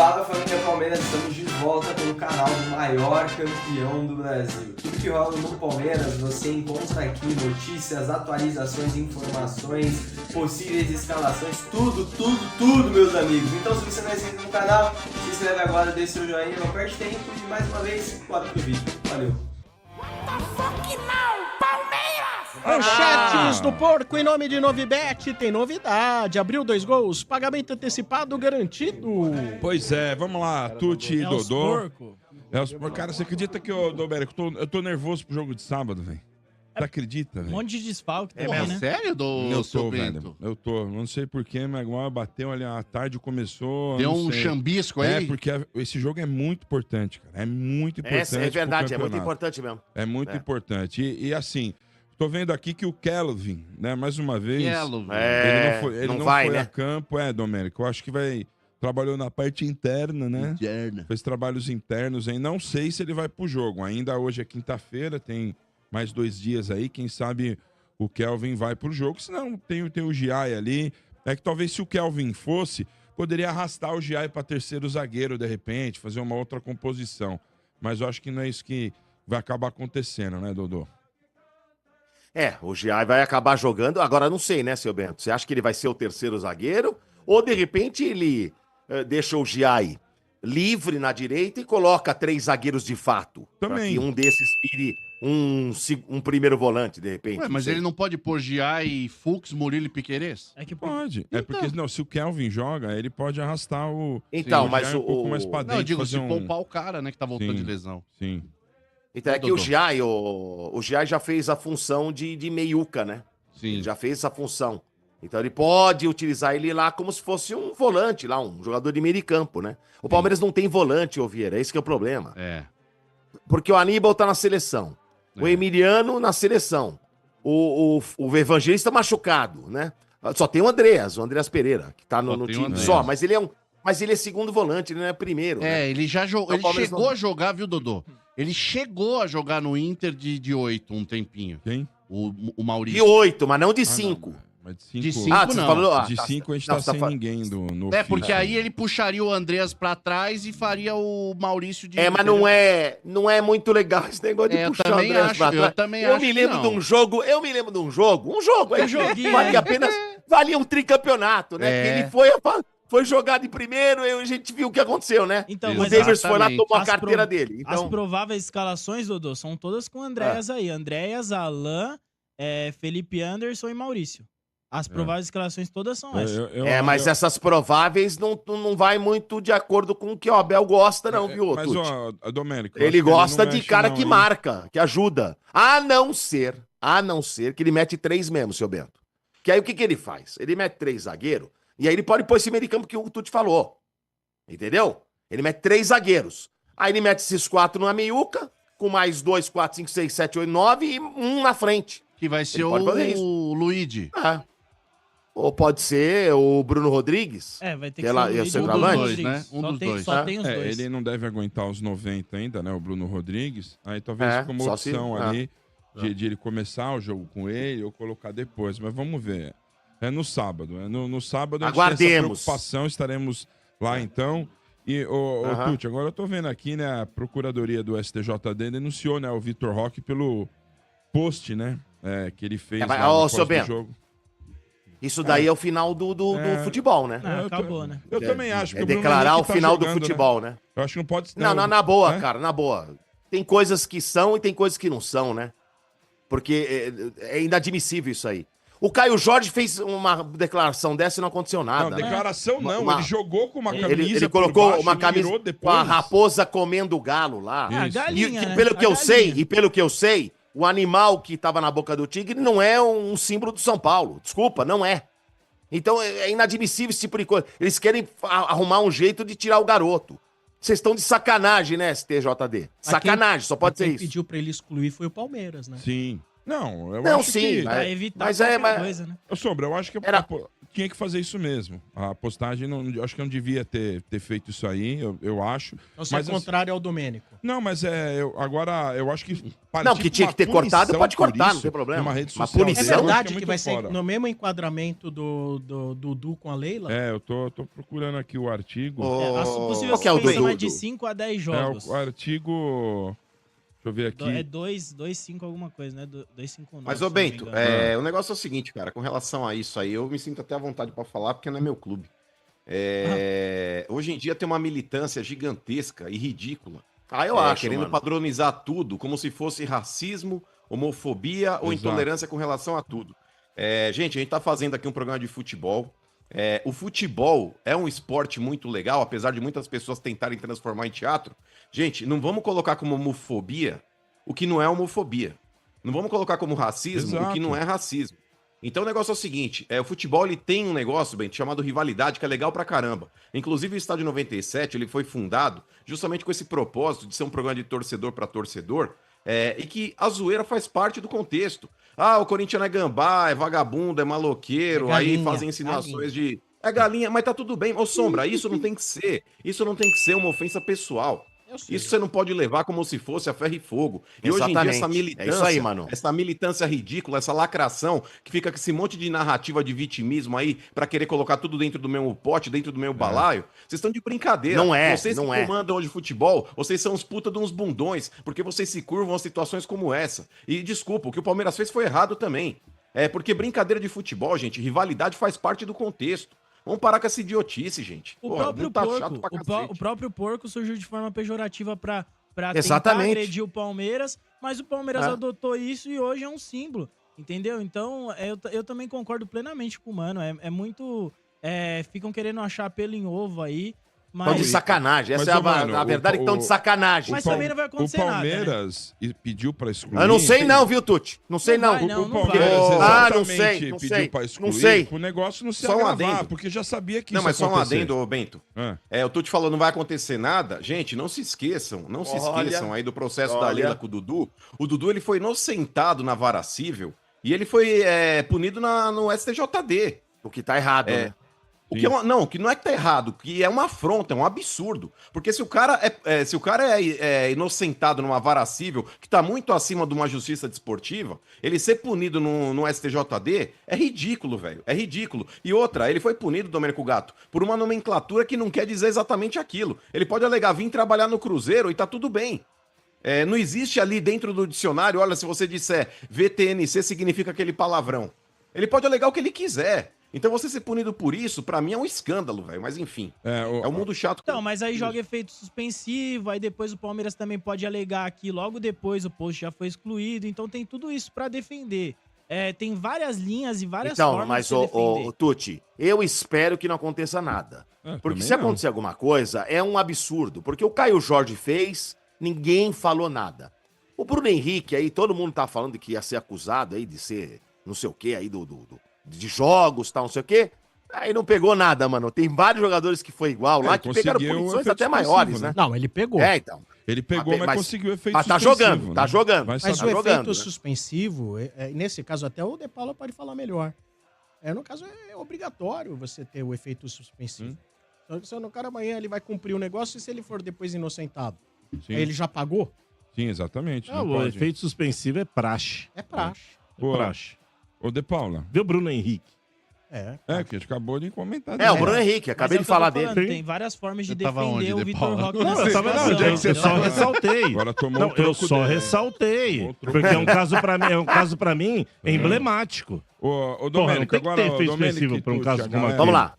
Fala, família Palmeiras, estamos de volta pelo canal do maior campeão do Brasil. Tudo que rola no Palmeiras você encontra aqui, notícias, atualizações, informações, possíveis escalações, tudo, meus amigos. Então se você não é inscrito no canal, se inscreve agora, deixa seu joinha, não perde tempo e mais uma vez, bora pro vídeo. Valeu! Manchetes do Porco em nome de Novibet, tem novidade, abriu 2 gols, pagamento antecipado garantido. Pois é, vamos lá, Tuti e os Dodô. porco. Cara, você acredita que eu tô nervoso pro jogo de sábado, velho? Você acredita, Um velho? monte de desfalque É também, mesmo? né? Sério, Eu seu tô, Bento? velho. Eu tô. Não sei porquê, mas agora bateu ali, a tarde começou. Deu não um sei. chambisco aí? É, porque esse jogo é muito importante, cara. É muito importante. É verdade, é muito pro campeonato. importante mesmo. É muito É. importante. E assim, tô vendo aqui que o Kelvin, né, mais uma vez. Kelvin. Ele não vai, foi né? a campo, Domênico. Eu acho que trabalhou na parte interna, né? Interna. Fez trabalhos internos aí. Não sei se ele vai pro jogo. Ainda hoje é quinta-feira, tem mais 2 dias aí. Quem sabe o Kelvin vai pro jogo. Senão tem o Giai ali. É que talvez se o Kelvin fosse, poderia arrastar o Giai para terceiro zagueiro, de repente, fazer uma outra composição. Mas eu acho que não é isso que vai acabar acontecendo, né, Dodô? O Giai vai acabar jogando. Agora, não sei, né, seu Bento? Você acha que ele vai ser o terceiro zagueiro? Ou, de repente, ele deixa o Giai livre na direita e coloca 3 zagueiros de fato? Também. Pra que um desses vire um primeiro volante, de repente. Ué, mas sei. ele não pode pôr Giai, Fux, Murilo e Piquerez? É que Pode. É porque, não, se o Kelvin joga, ele pode arrastar o. Então, o mas Giai um pouco mais pra Não, dentro. eu digo, se fazer poupar o cara, né, que tá voltando Sim. de lesão. Sim. Então é que Dodô. o Giai já fez a função de meiuca, né? Sim. Ele já fez essa função. Então ele pode utilizar ele lá como se fosse um volante lá, um jogador de meio de campo, né? O Palmeiras não tem volante, ô Vieira, esse que é o problema. É. Porque o Aníbal tá na seleção, o Emiliano na seleção, o Evangelista machucado, né? Só tem o Andreas Pereira, que tá Só no tem o time Andreas. só, mas ele é segundo volante, ele não é primeiro, né? Ele já jogou. Então, Ele o Palmeiras chegou não- a jogar, viu, Dodô? Ele chegou a jogar no Inter de 8 um tempinho. Quem? O Maurício. De 8, mas não de 5. Mas de 5. De 5 Ah, você não. falou... De 5 a gente tá sem ninguém no É, ofício. porque aí ele puxaria o Andreas pra trás e faria o Maurício de... Mas não é muito legal esse negócio de eu puxar o também Andreas acho, pra trás. eu também Eu acho me que lembro não. de um jogo, Um joguinho, valia né? apenas, valia um tricampeonato, né? É. Que ele foi jogado em primeiro e a gente viu o que aconteceu, né? Então, O mas Davis foi lá, exatamente. tomou a As carteira pro- dele. As Então, prováveis escalações, Dodô, são todas com Andréas aí. Andréas, Alain, Felipe Anderson e Maurício. As prováveis escalações todas são essas. mas essas prováveis não vai muito de acordo com o que o Abel gosta, não, viu, Mas, Tuti? ó, Domênico... eu Ele acho que gosta não de mexe cara não, que hein? marca, que ajuda. A não ser que ele mete 3 mesmo, seu Bento. Que aí o que ele faz? Ele mete 3 zagueiros, e aí ele pode pôr esse meio de campo que o Tuti falou. Entendeu? Ele mete 3 zagueiros. Aí ele mete esses 4 na meiuca, com mais 2, 4, 5, 6, 7, 8, 9 e um na frente. Que vai ser Ele pode fazer isso. o Luigi. Ou pode ser o Bruno Rodrigues. Vai ter Que ela ia ser centroavante? Rodrigues. né? Um dos dois. Só tem os dois. Ele não deve aguentar os 90 ainda, né? O Bruno Rodrigues. Aí talvez fique uma só se- opção ali de ele começar o jogo com ele ou colocar depois. Mas vamos ver. É no sábado. No sábado a gente tem essa Aguardemos. preocupação. Estaremos lá então. E, ô, Tuti, agora eu tô vendo aqui, né? A Procuradoria do STJD denunciou, né? O Vitor Roque pelo post, né? Que ele fez mas, lá no seu Bento, pós-jogo. Isso daí é o final do futebol, né? Ah, acabou, né? Eu também acho que É o Bruno declarar o Henrique tá final do jogando, futebol, né? Eu acho que não pode... Não, na boa, né? cara, na boa. Tem coisas que são e tem coisas que não são, né? Porque é inadmissível isso aí. O Caio Jorge fez uma declaração dessa e não aconteceu nada. Não, né? declaração não. Uma- Ele jogou com uma camisa Ele por colocou baixo, uma ele camisa virou com depois. a raposa comendo o galo lá. Ah, Isso. galinha, né? Pelo que A eu sei, galinha. e pelo que eu sei, o animal que tava na boca do tigre não é um símbolo do São Paulo. Desculpa, não é. Então é inadmissível esse tipo de coisa. Eles querem arrumar um jeito de tirar o garoto. Vocês estão de sacanagem, né, STJD? Sacanagem, só pode ser Quem isso. pediu pra ele excluir foi o Palmeiras, né? Sim. Não, eu Não, acho sim, que... Pra evitar mas qualquer mas- coisa, né? Ô, Sombra, eu acho que Era- tinha que fazer isso mesmo. A postagem, eu acho que não devia ter feito isso aí, eu acho. Então você é contrário ao Domênico. Não, mas agora eu acho que... Não, que tinha que ter cortado, pode cortar, não tem problema. Uma rede Uma social punição. É dele, eu acho verdade é que muito vai ser fora. no mesmo enquadramento do Dudu com a Leila? É, eu tô procurando aqui o artigo. A possível Qual que é o suspensão é Dudu? de 5 a 10 jogos. O artigo... Deixa eu ver aqui. É 2,5 alguma coisa, né? 2,59. Mas, se ô não me Bento, engano. o negócio é o seguinte, cara, com relação a isso aí, eu me sinto até à vontade pra falar, porque não é meu clube. Hoje em dia tem uma militância gigantesca e ridícula. Eu acho, Querendo mano. padronizar tudo, como se fosse racismo, homofobia ou Exato. intolerância com relação a tudo. Gente, a gente tá fazendo aqui um programa de futebol. O futebol é um esporte muito legal, apesar de muitas pessoas tentarem transformar em teatro. Gente, não vamos colocar como homofobia o que não é homofobia. Não vamos colocar como racismo o que não é racismo. Então o negócio é o seguinte, o futebol ele tem um negócio, bem, chamado rivalidade, que é legal pra caramba. Inclusive o Estádio 97, ele foi fundado justamente com esse propósito de ser um programa de torcedor pra torcedor, e que a zoeira faz parte do contexto. O Corinthians é gambá, é vagabundo, é maloqueiro, galinha, aí fazem insinuações de... É galinha, mas tá tudo bem. Ô, Sombra, isso não tem que ser. Isso não tem que ser uma ofensa pessoal. Isso você não pode levar como se fosse a ferro e fogo. E hoje em dia essa militância, É isso aí, mano. essa militância ridícula, essa lacração, que fica com esse monte de narrativa de vitimismo aí, pra querer colocar tudo dentro do mesmo pote, dentro do mesmo balaio, vocês estão de brincadeira. Não é, Vocês não que é. comandam hoje futebol, vocês são uns puta de uns bundões, porque vocês se curvam a situações como essa. E desculpa, o que o Palmeiras fez foi errado também. Porque brincadeira de futebol, gente, rivalidade faz parte do contexto. Vamos parar com essa idiotice, gente. O Porra, próprio não tá porco, chato pra o cacete. próprio porco surgiu de forma pejorativa pra tentar Exatamente. agredir o Palmeiras, mas o Palmeiras adotou isso e hoje é um símbolo, entendeu? Então, eu também concordo plenamente com o Mano, é muito... ficam querendo achar pelo em ovo aí, Estão de mas... sacanagem. Mas, Essa é ô, mano, a verdade, que estão de sacanagem. Mas também não vai acontecer o nada, né? Palmeiras pediu pra excluir. Eu não sei não, viu, Tuti? Não sei Não não. vai, não. O Palmeiras não exatamente sei, não pediu sei. pra excluir, Não sei. pro negócio não se Só um agravar, adendo. porque já sabia que Não, isso mas ia só um acontecer. adendo, ô Bento. O Tuti falou, não vai acontecer nada. Gente, não se esqueçam, aí do processo da Leila com o Dudu. O Dudu, ele foi inocentado na vara cível e ele foi punido no STJD. O que tá errado, né? O que que não é que tá errado, que é uma afronta, é um absurdo. Porque se o cara é inocentado numa vara cível, que tá muito acima de uma justiça desportiva, ele ser punido no STJD é ridículo, velho. É ridículo. E outra, ele foi punido, Domênico Gato, por uma nomenclatura que não quer dizer exatamente aquilo. Ele pode alegar vir trabalhar no Cruzeiro e tá tudo bem. Não existe ali dentro do dicionário, olha, se você disser VTNC significa aquele palavrão. Ele pode alegar o que ele quiser. Então você ser punido por isso, pra mim é um escândalo, velho. Mas enfim, é um mundo chato. Então, mas aí joga efeito suspensivo, aí depois o Palmeiras também pode alegar que logo depois o post já foi excluído, então tem tudo isso pra defender. Tem várias linhas e várias Então, formas mas de se defender. ô Tuti, eu espero que não aconteça nada. Porque também se não. acontecer alguma coisa, é um absurdo. Porque o Caio Jorge fez, ninguém falou nada. O Bruno Henrique aí, todo mundo tá falando que ia ser acusado aí de ser não sei o que aí de jogos, tal, não sei o quê. Aí não pegou nada, mano. Tem vários jogadores que foi igual lá, que pegaram conseguiu punições efeito até maiores, suspensivo, né? Não, ele pegou. Então. Ele pegou, mas conseguiu efeito Mas tá suspensivo, jogando, né? tá jogando. Vai Mas saber. o tá efeito jogando, né? suspensivo, nesse caso até o De Paula pode falar melhor. No caso é obrigatório você ter o efeito suspensivo. Só no cara amanhã ele vai cumprir o negócio e se ele for depois inocentado, Sim. aí ele já pagou? Sim, exatamente. Ah, não o pode. efeito suspensivo é praxe. É praxe. Pô, Praxe. Ô, De Paula. Viu, Bruno Henrique? Que a gente acabou de comentar. É, o Bruno Henrique, Mas acabei é de de falar falando, dele. Tem várias formas de Eu tava defender onde, o De Vitor Paula? Roque Não, nessa eu tava situação, não, eu entendeu? só ressaltei. Agora tomou Não, um eu troco só dele. ressaltei. Outro Porque é um caso pra mim emblemático. Ô, Domênico, Domênico, tem que agora... ter ô, efeito Domênico suspensivo e pra um Tucci, caso a como galera- Vamos lá.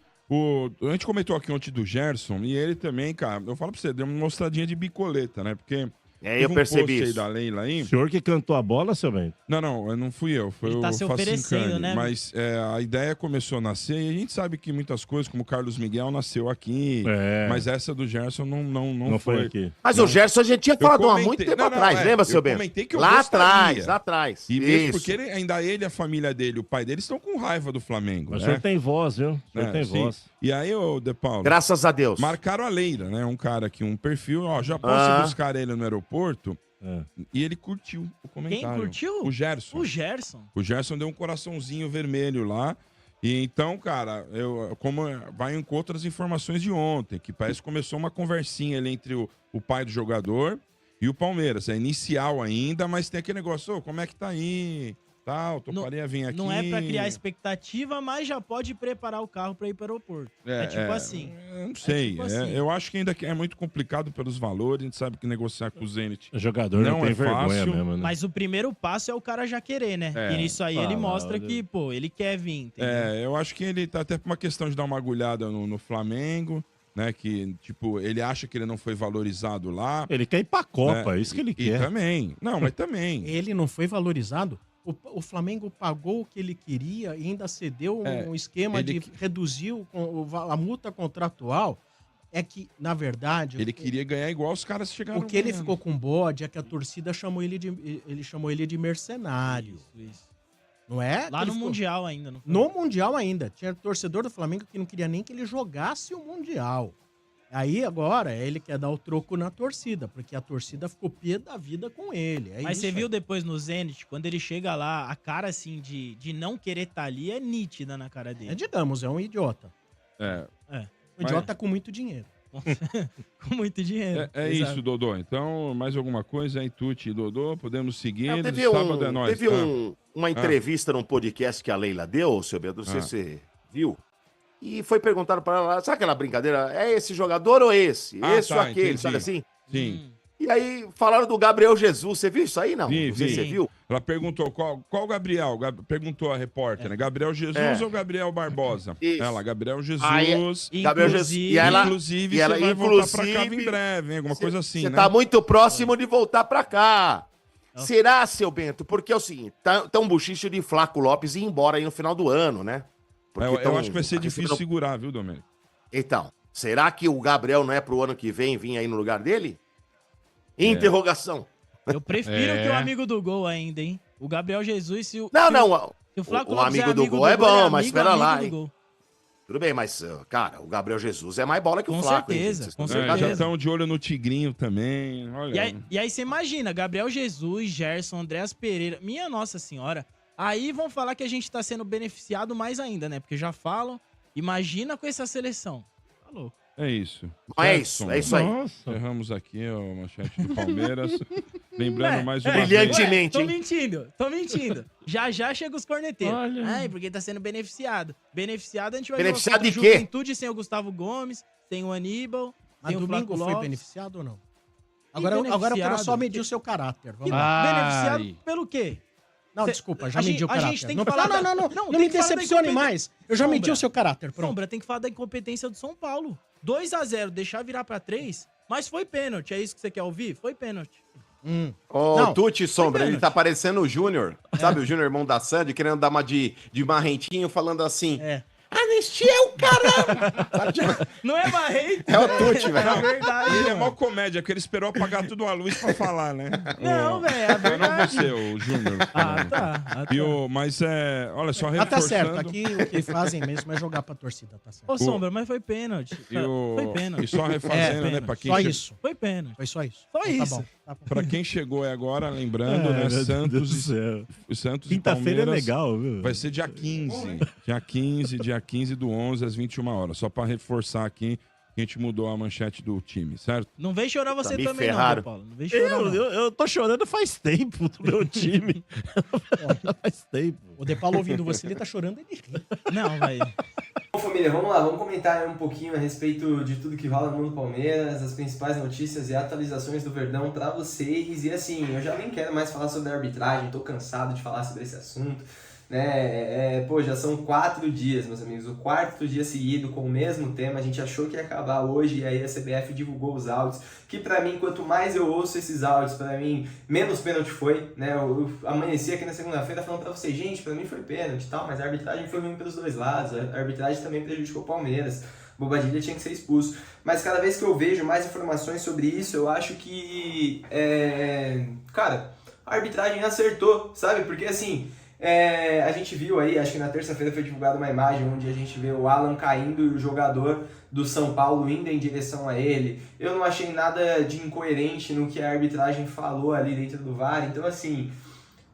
A gente comentou aqui ontem do Gerson, e ele também, cara, eu falo pra você, deu uma mostradinha de bicoleta, né? Porque Eu teve percebi post aí isso. da Leila aí. O senhor que cantou a bola, seu bem? Não fui eu, foi Ele o tá se oferecendo, Facincani, né? Mas a ideia começou a nascer e a gente sabe que muitas coisas, como o Carlos Miguel, nasceu aqui, mas essa do Gerson não foi aqui. Mas o Gerson a gente tinha Eu falado há comentei- muito tempo não, atrás, é, lembra, eu seu Bento? comentei que eu Lá gostaria. atrás. E mesmo Isso. porque ele, a família dele, o pai dele, estão com raiva do Flamengo. Mas o né? senhor tem voz, viu? O senhor tem sim. voz. E aí, ô De Paulo, Graças a Deus. marcaram a Leila, né? Um cara aqui, um perfil, ó, já posso ir buscar ele no aeroporto. E ele curtiu o comentário. Quem curtiu? O Gerson. O Gerson. O Gerson deu um coraçãozinho vermelho lá. E então, cara, vai com outras informações de ontem, que parece que começou uma conversinha ali entre o pai do jogador e o Palmeiras. É inicial ainda, mas tem aquele negócio, como é que tá aí? Tal, toparia vir aqui. Não é pra criar expectativa, mas já pode preparar o carro pra ir pro aeroporto. É tipo assim. Eu não sei. tipo assim. Eu acho que ainda é muito complicado pelos valores. A gente sabe que negociar com o Zenit O jogador não tem vergonha fácil. mesmo, né? Mas o primeiro passo é o cara já querer, né? E nisso aí ele mostra que, pô, ele quer vir. Entendeu? Eu acho que ele tá até por uma questão de dar uma agulhada no Flamengo, né? Que, tipo, ele acha que ele não foi valorizado lá. Ele quer ir pra Copa, né? é isso que ele E quer. também. Não, mas também. Ele não foi valorizado? O Flamengo pagou o que ele queria e ainda cedeu um esquema de reduzir a multa contratual. É que, na verdade... Ele queria ganhar igual os caras chegaram O que ele ficou com bode é que a torcida chamou ele de mercenário. Isso. Não é? Lá no Mundial ainda. Não foi? No Mundial ainda. Tinha torcedor do Flamengo que não queria nem que ele jogasse o Mundial. Aí agora ele quer dar o troco na torcida, porque a torcida ficou pé da vida com ele. Mas você viu depois no Zenit, quando ele chega lá, a cara assim de não querer estar ali é nítida na cara dele. Digamos, é um idiota. Um idiota com muito dinheiro. Com muito dinheiro. Isso, Dodô. Então, mais alguma coisa aí, Tuti e Dodô? Podemos seguir. Sábado é nóis. Teve uma entrevista num podcast que a Leila deu, seu Beto, não sei se você viu. E foi perguntado para ela, sabe aquela brincadeira? É esse jogador ou esse? Esse ou aquele, entendi. sabe assim? Sim. E aí falaram do Gabriel Jesus. Você viu isso aí, não? Vi, Não sei se você viu. Ela perguntou qual Gabriel? Perguntou a repórter, né? Gabriel Jesus ou Gabriel Barbosa? Isso. Ela, Gabriel Jesus. Gabriel Jesus. E ela, inclusive, você vai voltar pra cá em breve, hein? Alguma coisa assim, Você né? tá muito próximo de voltar pra cá. Será, seu Bento? Porque é o seguinte, tá um buchicho de Flaco Lopes ir embora aí no final do ano, né? Eu acho que vai ser difícil segurar, viu, Domênico? Então, será que o Gabriel não é pro ano que vem vir aí no lugar dele? Interrogação. Eu prefiro que o amigo do gol ainda, hein? O Gabriel Jesus, se o... Se o Flaco o Lopes amigo do gol é bom, mas espera lá, hein? Gol. Tudo bem, mas, cara, o Gabriel Jesus é mais bola que o Flaco, hein? Com certeza. Já estão de olho no Tigrinho também. Olha. E aí você imagina, Gabriel Jesus, Gerson, Andréas Pereira, minha Nossa Senhora. Aí vão falar que a gente tá sendo beneficiado mais ainda, né? Porque já falam, imagina com essa seleção. Tá louco. É isso. É isso aí. Nossa. Erramos aqui a manchete do Palmeiras. Lembrando mais uma vez. Brilhantemente, Tô mentindo. Já chega os corneteiros. Ai, porque tá sendo beneficiado. Beneficiado a gente vai beneficiado ver de quê? Juventude sem o Gustavo Gomes, sem o Aníbal, Mas sem o domingo Flaco foi Lopes. beneficiado ou não? Agora eu quero só medir o seu caráter. Vamos lá. Beneficiado pelo quê? Não, desculpa, já medi o A caráter. gente tem que Não, falar não tem me que falar da decepcione incompetência. mais. Eu já medi o seu caráter, pronto. Sombra, tem que falar da incompetência do São Paulo. 2-0, deixar virar pra 3, mas foi pênalti. É isso que você quer ouvir? Foi pênalti. Ô, Tuti, Sombra, ele tá parecendo o Júnior. Sabe o Júnior, irmão da Sandy, querendo dar uma de marrentinho, falando assim... Anistia é o caramba! Não é marrento. É o Tuti, velho. É verdade. Ele é mó comédia, porque ele esperou apagar tudo a luz pra falar, né? Não, velho, é Não verdade. você, o Júnior. Tá. Mas olha, só Ah, reforçando... tá certo. Aqui o que fazem mesmo é jogar pra torcida, tá certo. Ô, Sombra, mas foi pênalti. Foi pênalti. E só refazendo, né? Pra quem Só isso. Foi pênalti. Foi só isso. Só Então tá isso. bom. Tá bom. Pra quem chegou agora, lembrando, né? Santos e Quinta-feira é Palmeiras legal, viu? vai ser dia 15. Dia 15 do 11 às 21 horas. Só pra reforçar aqui que a gente mudou a manchete do time, certo? Não vem chorar você me também, ferraram. não, Paulo. Não vem chorar, não. Eu tô chorando faz tempo do meu time. Faz tempo. O De Paulo ouvindo você, ele tá chorando e ele ri. Não, vai. Bom, família, vamos lá, vamos comentar um pouquinho a respeito de tudo que rola no mundo Palmeiras, as principais notícias e atualizações do Verdão pra vocês. E assim, eu já nem quero mais falar sobre a arbitragem, tô cansado de falar sobre esse assunto, né? Já são 4 dias, meus amigos, o 4º dia seguido com o mesmo tema. A gente achou que ia acabar hoje e aí a CBF divulgou os áudios, que pra mim, quanto mais eu ouço esses áudios, pra mim, menos pênalti foi, né? Eu amanheci aqui na segunda-feira falando pra vocês, gente, pra mim foi pênalti e tal, mas a arbitragem foi ruim pelos dois lados, a arbitragem também prejudicou o Palmeiras, Bobadilha tinha que ser expulso. Mas cada vez que eu vejo mais informações sobre isso, eu acho que, cara, a arbitragem acertou, sabe? Porque assim... a gente viu aí, acho que na terça-feira foi divulgada uma imagem onde a gente vê o Alan caindo e o jogador do São Paulo indo em direção a ele. Eu não achei nada de incoerente no que a arbitragem falou ali dentro do VAR. Então, assim,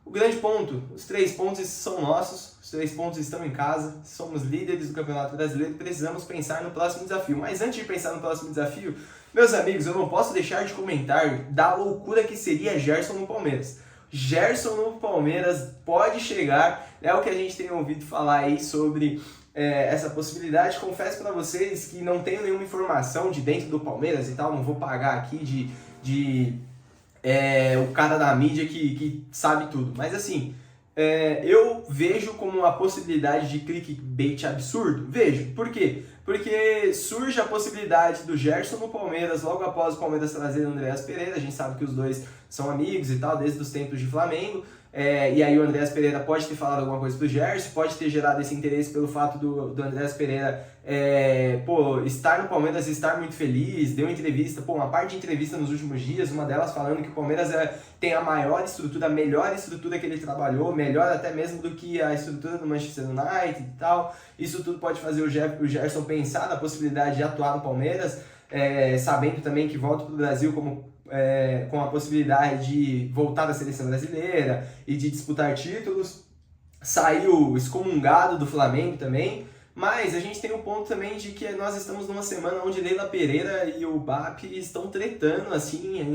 O grande ponto, os 3 pontos são nossos, os 3 pontos estão em casa, somos líderes do Campeonato Brasileiro, precisamos pensar no próximo desafio. Mas antes de pensar no próximo desafio, meus amigos, eu não posso deixar de comentar da loucura que seria Gerson no Palmeiras. Gerson no Palmeiras pode chegar, é o que a gente tem ouvido falar aí sobre essa possibilidade. Confesso para vocês que não tenho nenhuma informação de dentro do Palmeiras e tal, não vou pagar aqui o cara da mídia que sabe tudo. Mas assim, eu vejo como uma possibilidade de clickbait absurdo. Vejo. Por quê? Porque surge a possibilidade do Gerson no Palmeiras logo após o Palmeiras trazer o Andreas Pereira. A gente sabe que os dois são amigos e tal, desde os tempos de Flamengo. E aí o Andreas Pereira pode ter falado alguma coisa pro Gerson, pode ter gerado esse interesse pelo fato do Andreas Pereira estar no Palmeiras e estar muito feliz. Deu entrevista, uma parte de entrevista nos últimos dias, uma delas falando que o Palmeiras tem a maior estrutura, a melhor estrutura que ele trabalhou, melhor até mesmo do que a estrutura do Manchester United e tal. Isso tudo pode fazer o Gerson pensar na possibilidade de atuar no Palmeiras, sabendo também que volta pro Brasil com a possibilidade de voltar da seleção brasileira e de disputar títulos. Saiu excomungado do Flamengo também, mas a gente tem um ponto também de que nós estamos numa semana onde Leila Pereira e o BAP estão tretando, assim,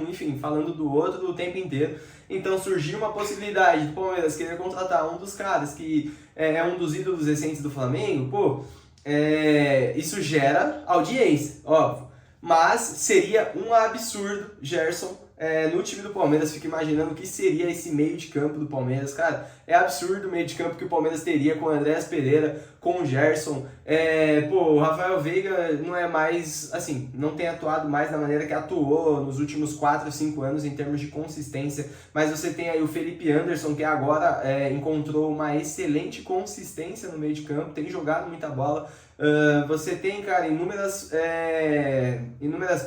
enfim, falando do outro o tempo inteiro. Então surgiu uma possibilidade do Palmeiras querer contratar um dos caras que é um dos ídolos recentes do Flamengo. Isso gera audiência, óbvio. Mas seria um absurdo Gerson no time do Palmeiras. Fico imaginando o que seria esse meio de campo do Palmeiras. Cara, é absurdo o meio de campo que o Palmeiras teria com o Andreas Pereira, com o Gerson. O Rafael Veiga não é mais, assim, não tem atuado mais da maneira que atuou nos últimos 4 ou 5 anos em termos de consistência. Mas você tem aí o Felipe Anderson, que agora encontrou uma excelente consistência no meio de campo, tem jogado muita bola. Você tem, cara, inúmeras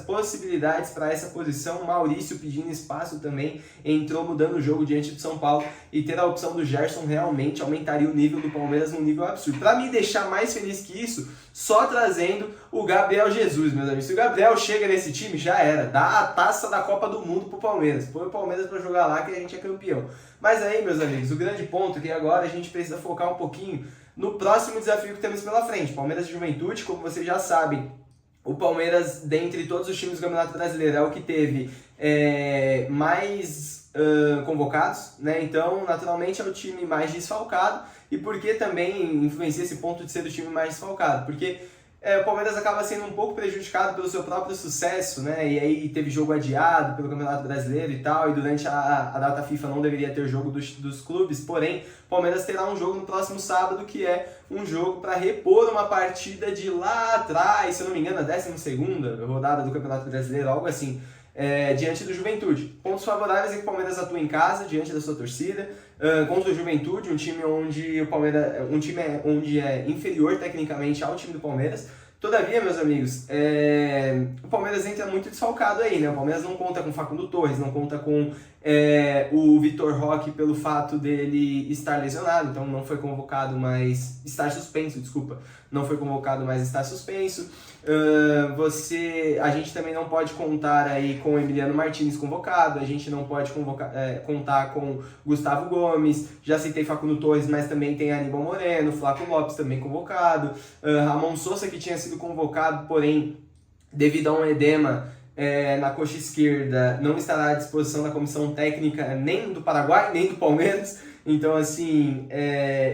possibilidades para essa posição. Maurício pedindo espaço também, entrou mudando o jogo diante do São Paulo, e ter a opção do Gerson realmente aumentaria o nível do Palmeiras num nível absurdo. Para me deixar mais feliz que isso, só trazendo o Gabriel Jesus, meus amigos. Se o Gabriel chega nesse time, já era. Dá a taça da Copa do Mundo pro Palmeiras. Põe o Palmeiras para jogar lá que a gente é campeão. Mas aí, meus amigos, o grande ponto é que agora a gente precisa focar um pouquinho no próximo desafio que temos pela frente. Palmeiras e Juventude, como vocês já sabem, o Palmeiras, dentre todos os times do Campeonato Brasileiro, é o que teve mais convocados, né? Então, naturalmente, é o time mais desfalcado. E por que também influencia esse ponto de ser o time mais desfalcado? Porque o Palmeiras acaba sendo um pouco prejudicado pelo seu próprio sucesso, né? E aí teve jogo adiado pelo Campeonato Brasileiro e tal, e durante a data FIFA não deveria ter jogo dos clubes, porém, o Palmeiras terá um jogo no próximo sábado, que é um jogo para repor uma partida de lá atrás, se eu não me engano, a 12ª rodada do Campeonato Brasileiro, algo assim, diante do Juventude. Pontos favoráveis é que o Palmeiras atua em casa, diante da sua torcida, contra o Juventude, um time onde onde é inferior tecnicamente ao time do Palmeiras. Todavia, meus amigos, o Palmeiras entra muito desfalcado aí, né? O Palmeiras não conta com Facundo Torres, não conta com o Vitor Roque pelo fato dele estar lesionado, então não foi convocado, mas estar suspenso, desculpa. Não foi convocado, mas está suspenso. A gente também não pode contar aí com o Emiliano Martins convocado, a gente não pode contar com Gustavo Gomes, já citei Facundo Torres, mas também tem Aníbal Moreno, Flaco Lopes também convocado, Ramon Sousa, que tinha sido convocado, porém, devido a um edema na coxa esquerda, não estará à disposição da comissão técnica nem do Paraguai, nem do Palmeiras. Então, assim,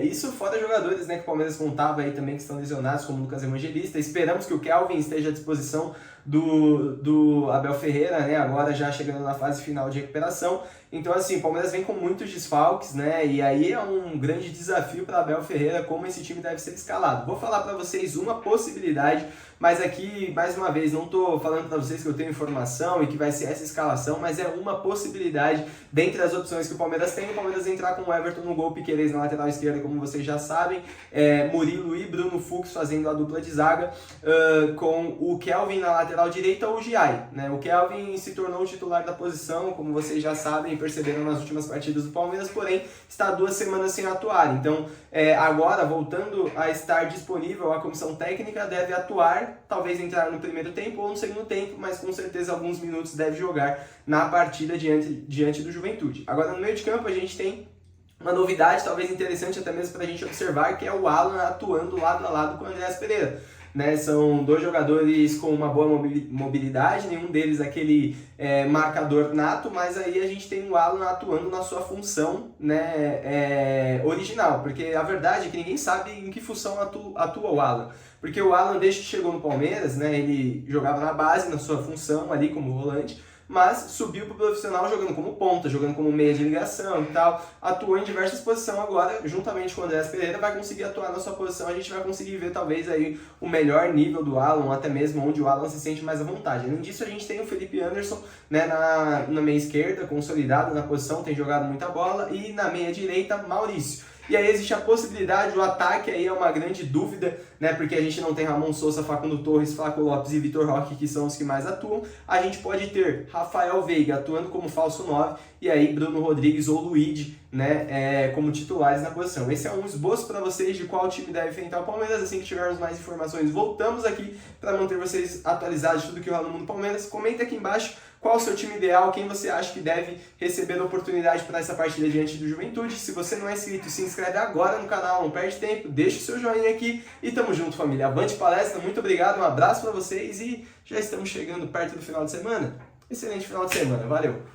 isso fora jogadores, né, que o Palmeiras contava aí também que estão lesionados, como o Lucas Evangelista. Esperamos que o Kelvin esteja à disposição do Abel Ferreira, né, agora já chegando na fase final de recuperação. Então, assim, o Palmeiras vem com muitos desfalques, né, e aí é um grande desafio para Abel Ferreira como esse time deve ser escalado. Vou falar para vocês uma possibilidade, mas aqui, mais uma vez, não estou falando para vocês que eu tenho informação e que vai ser essa escalação, mas é uma possibilidade dentre as opções que o Palmeiras tem. O Palmeiras entrar com o Everton no gol, Piquerez na lateral esquerda, como vocês já sabem, Murilo e Bruno Fux fazendo a dupla de zaga, com o Kelvin na lateral direita ou o Giai, né? O Kelvin se tornou o titular da posição, como vocês já sabem, também perceberam nas últimas partidas do Palmeiras, porém está 2 semanas sem atuar. Então, agora, voltando a estar disponível, a comissão técnica deve atuar, talvez entrar no primeiro tempo ou no segundo tempo, mas com certeza alguns minutos deve jogar na partida diante do Juventude. Agora, no meio de campo, a gente tem uma novidade, talvez interessante até mesmo para a gente observar, que é o Alan atuando lado a lado com o Andreas Pereira. Né, são 2 jogadores com uma boa mobilidade, nenhum deles aquele marcador nato, mas aí a gente tem o Alan atuando na sua função, né, original, porque a verdade é que ninguém sabe em que função atua o Alan, porque o Alan, desde que chegou no Palmeiras, né, ele jogava na base, na sua função ali como volante, mas subiu para o profissional jogando como ponta, jogando como meia de ligação e tal, atuou em diversas posições agora, juntamente com o Andreas Pereira, vai conseguir atuar na sua posição, a gente vai conseguir ver talvez aí o melhor nível do Alan, ou até mesmo onde o Alan se sente mais à vontade. Além disso, a gente tem o Felipe Anderson, né, na meia esquerda, consolidado na posição, tem jogado muita bola, e na meia direita, Maurício. E aí existe a possibilidade, o ataque aí é uma grande dúvida, né? Porque a gente não tem Ramon Sousa, Facundo Torres, Flaco Lopes e Vitor Roque, que são os que mais atuam. A gente pode ter Rafael Veiga atuando como falso 9, e aí Bruno Rodrigues ou Luigi, né, como titulares na posição. Esse é um esboço para vocês de qual time deve enfrentar o Palmeiras. Assim que tivermos mais informações, voltamos aqui para manter vocês atualizados de tudo que rola no mundo do Palmeiras. Comenta aqui embaixo qual o seu time ideal, quem você acha que deve receber a oportunidade para essa partida diante do Juventude. Se você não é inscrito, se inscreve agora no canal, não perde tempo, deixa o seu joinha aqui e tamo junto, família. Avante palestra, muito obrigado, um abraço para vocês e já estamos chegando perto do final de semana. Excelente final de semana, valeu!